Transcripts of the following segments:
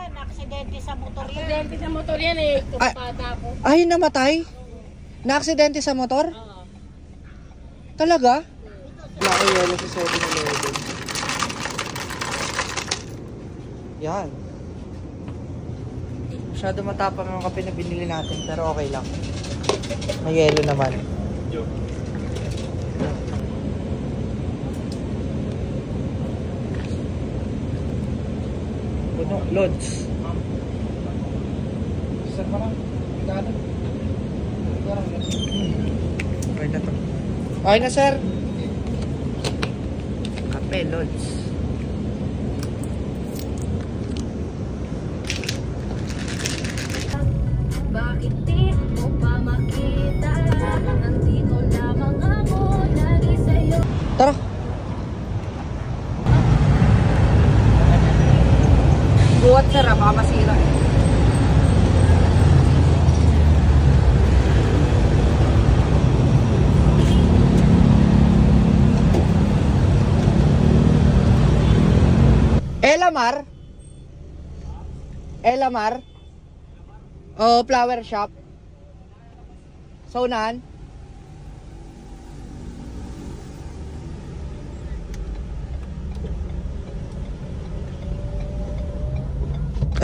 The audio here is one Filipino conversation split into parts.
yan, aksidente sa motor yan. Aksidente sa motor yan eh. Tumpata ko. Ay, namatay? Na-aksidente sa motor? Oo. Talaga? Laki yelo sa 7-Eleven. Yan. Masyado matapang ang kape na binili natin, pero okay lang. May yelo naman. Puno, loads. Saan pa lang? Okay na to. Okay na, sir. Kape, loads. Bakit di mo pa makita? Nandito lamang ako, lagi sa'yo. Tara. Buhat, sir, baka masira. Elamar? Elamar? Oh, flower shop. Saunahan?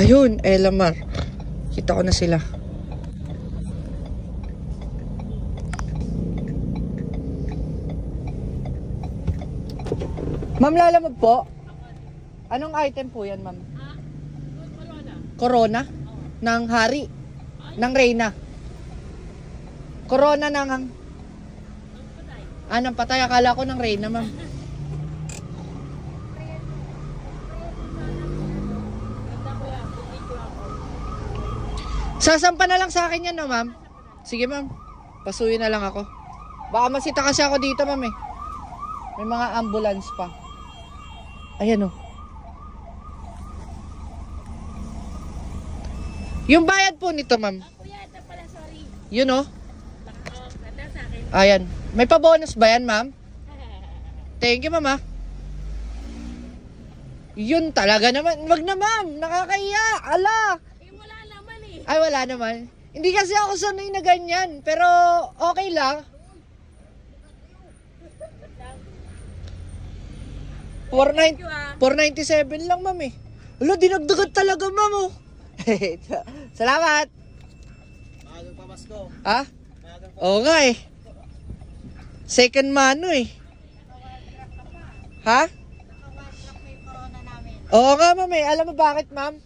Ayun, Elamar. Kita ko na sila. Ma'am, lalamog po. Anong item po yan, ma'am? Corona? Ng hari? Ng Reyna? Corona ng... ng patay. Akala ko ng Reyna, ma'am. Sasampa na lang sa akin yan, no, ma'am? Sige, ma'am. Pasuyin na lang ako. Baka masita kasi ako dito, ma'am, eh. May mga ambulance pa. Ayan, oh. Yung bayad po nito, ma'am. Ito pala, sorry. Yun, oh. Ganda sa akin. Ayan. May pa-bonus ba yan, ma'am? Thank you, ma'am, ah. Yun talaga naman. Wag na, ma'am. Nakakahiya. Ala. Wala naman eh. Ay, wala naman. Hindi kasi ako sanay na ganyan. Pero, okay lang. 497 lang, ma'am, eh. Wala, dinagdagan talaga, ma'am, oh. Salamat. Maagang pamasko. Ha? Oo nga, eh. Second mano, eh. Ha? Oo nga, ma'am, eh. Alam mo bakit, ma'am?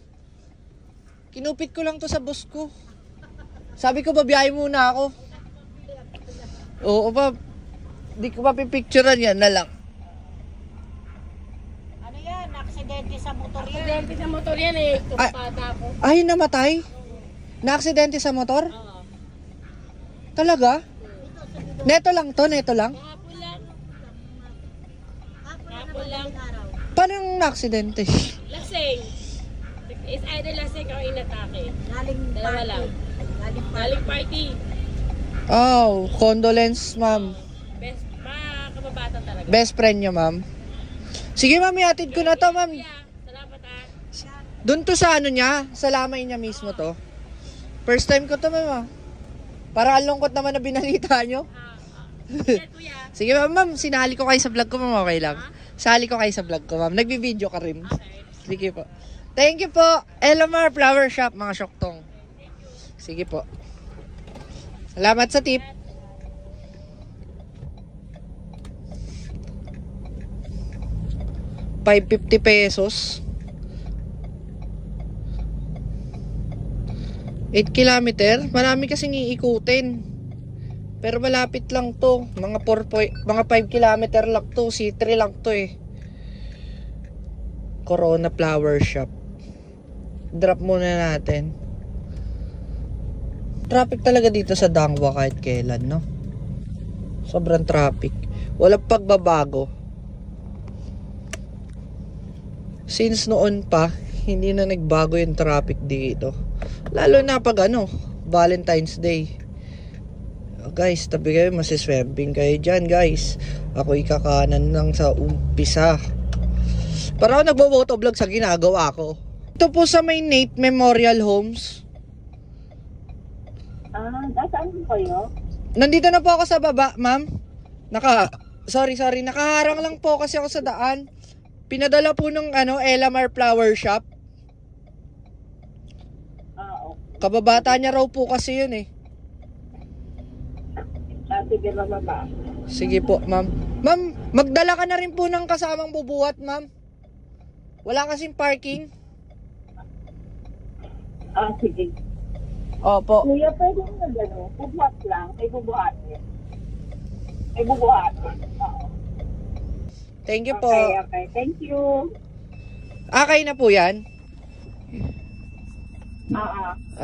Kinupit ko lang to sa boss ko. Sabi ko, babiyahe muna ako. Oo, ma'am. Di ko mapipicturean yan na lang. Ano yan, aksidente sa motor yan. Aksidente sa motor yan eh. Tumpata ko. Ay, namatay? Na-aksidente sa motor? Oo. Talaga? Neto lang to, neto lang? Kahapon lang. Kahapon lang. Paano yung na-aksidente? Lasing. It's either lasing or inatake. Galing Dalawa lang. Galing party. Oh, condolence, ma'am. Best, kababata talaga. Best friend nyo, ma'am. Sige, ma'am, ihatid ko na to, ma'am. Kuya, salamat ah. Doon to sa ano niya, sa lamay niya mismo to. First time ko to, ma'am, ah. Para ang lungkot naman na binalita nyo. Yan, kuya. Sige, ma'am, sinali ko kayo sa vlog ko, ma'am, okay lang. Sali ko kayo sa vlog ko, ma'am. Nagbibideo ka rin. Okay. Sige po. Thank you po. Elamar Flower Shop, mga syoktong. Sige po. Salamat sa tip. ₱550. 8 kilometer. Marami kasing iikutin. Pero malapit lang to. Mga 5 kilometer lang to. C3 lang to eh. Corona Flower Shop. Drop muna natin. Traffic talaga dito sa Dangwa kahit kailan, no? Sobrang traffic. Walang pagbabago. Since noon pa, hindi na nagbago yung traffic dito. Lalo na pag Valentine's Day. Guys, tabi kayo, masiswebbing kayo dyan, guys. Ako ikakanan lang sa umpisa. Para ako nagbo-motovlog sa ginagawa ko. Ito po sa may Nate Memorial Homes. Nasaan po kayo? Nandito na po ako sa baba, ma'am. Sorry. Nakaharang lang po kasi ako sa daan. Pinadala po ng Elamar Flower Shop. Okay. Kababata niya raw po kasi yun eh. Sige, mama. Sige po, ma'am. Ma'am, magdala ka na rin po ng kasamang bubuhat, ma'am. Wala kasing parking. Sige. Opo. Kuya, pwede mo bubuhat lang. May bubuhatin. Oo. Thank you po. Okay. Thank you. Akay na po yan?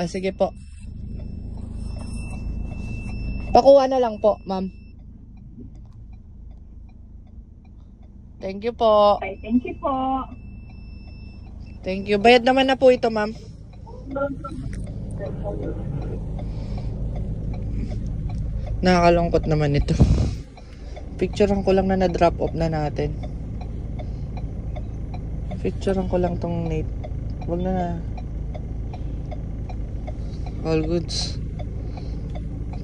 Sige po. Pakuha na lang po, ma'am. Thank you po. Okay, thank you po. Thank you. Bayad naman na po ito, ma'am. Nakakalungkot naman ito. Picturean ko lang na na-drop off na natin. Picturean ko lang tong Nate. Wag na. All goods.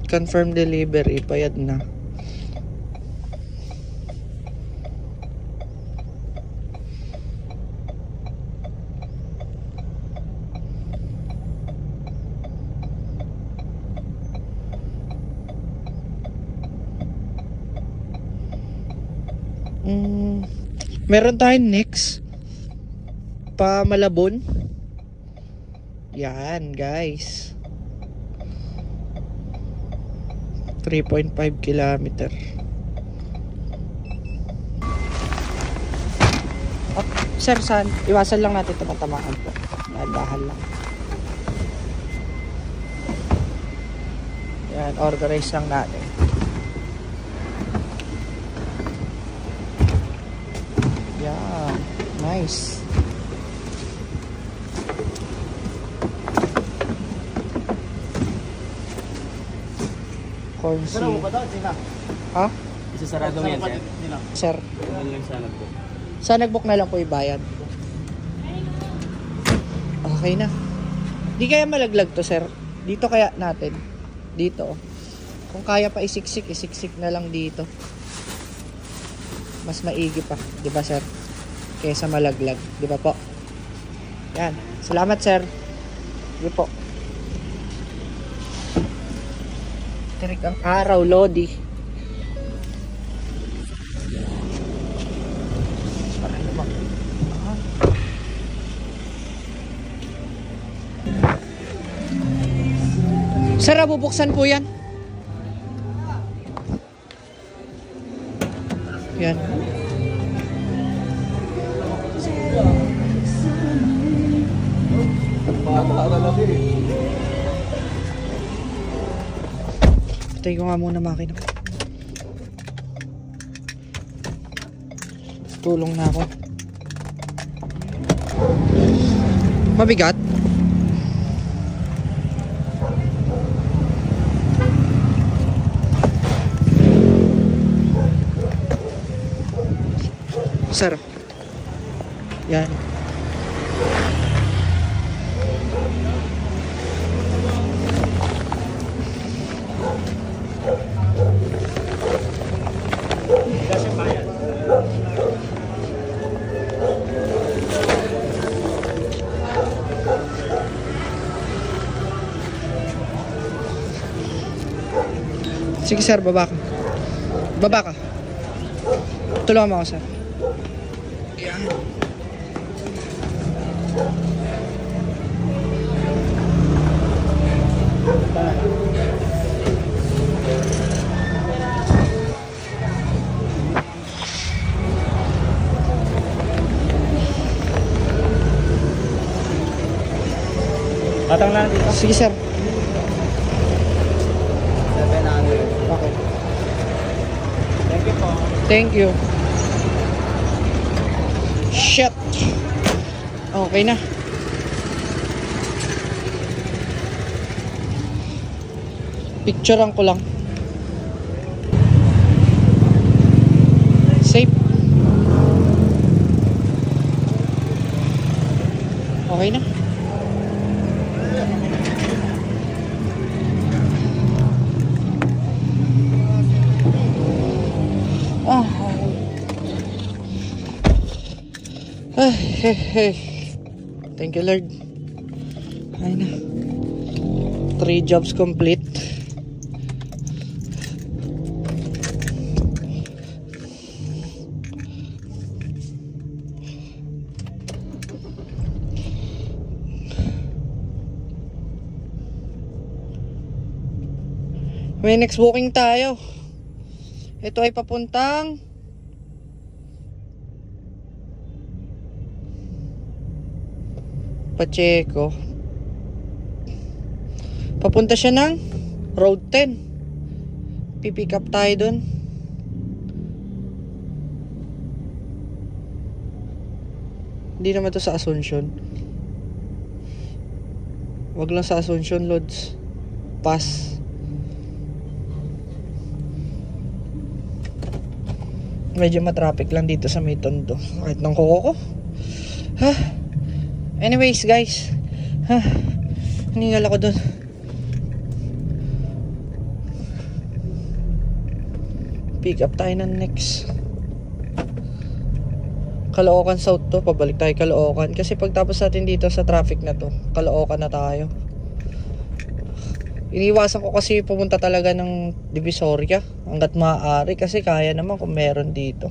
Confirm delivery. Payad na. Meron tayong next pa Malabon. Yan guys, 3.5 kilometer. Sir, saan? Iwasan lang natin tumatamaan po. Dahan lang. Yan, organize lang natin. Yeah, nice. Corn Saan mo syrup. ba daw? Sina? Ha? Isasarado mo yan, sir? Sir, Ano lang siya nagbo? saan nag-book na lang po ibayad? Okay na. Di kaya malaglag to, sir? Dito kaya natin. Dito. Kung kaya pa isiksik na lang dito. Mas maigi pa, di ba sir? Kesa malaglag, di ba po? Yan. Salamat sir. Di po. Tirik ang araw, Lodi. Para naman. Sir, bubuksan po yan. Yan. Patay ko nga muna makina. Tulong na ako. Mabigat? Sir. Yan. Sige sir, baba ka. Baba ka. Tulungan mo ako sir. Yan. Patang lang dito. Sige sir. 700. Okay. Thank you po. Thank you. Shit. Okay na. Picturean ko lang. Safe. Okay na. Hey. Thank you, Lord. Ay na. 3 jobs complete. May next booking tayo. Ito ay papuntang Pacheco. Papunta siya ng Road 10. Pipick up tayo dun. Hindi naman to sa Asuncion. Wag lang sa Asuncion, Lods. Pass. Medyo matraffic lang dito sa may Tondo. Kahit ng kuko ko. Anyways guys, hiningal ako dun. Pick up tayo ng next Caloocan South to. Pabalik tayo Caloocan. Kasi pagtapos natin dito sa traffic na to, Caloocan na tayo. Iniwasan ko kasi pumunta talaga ng Divisoria hanggat maaari. Kasi kaya naman kung meron dito.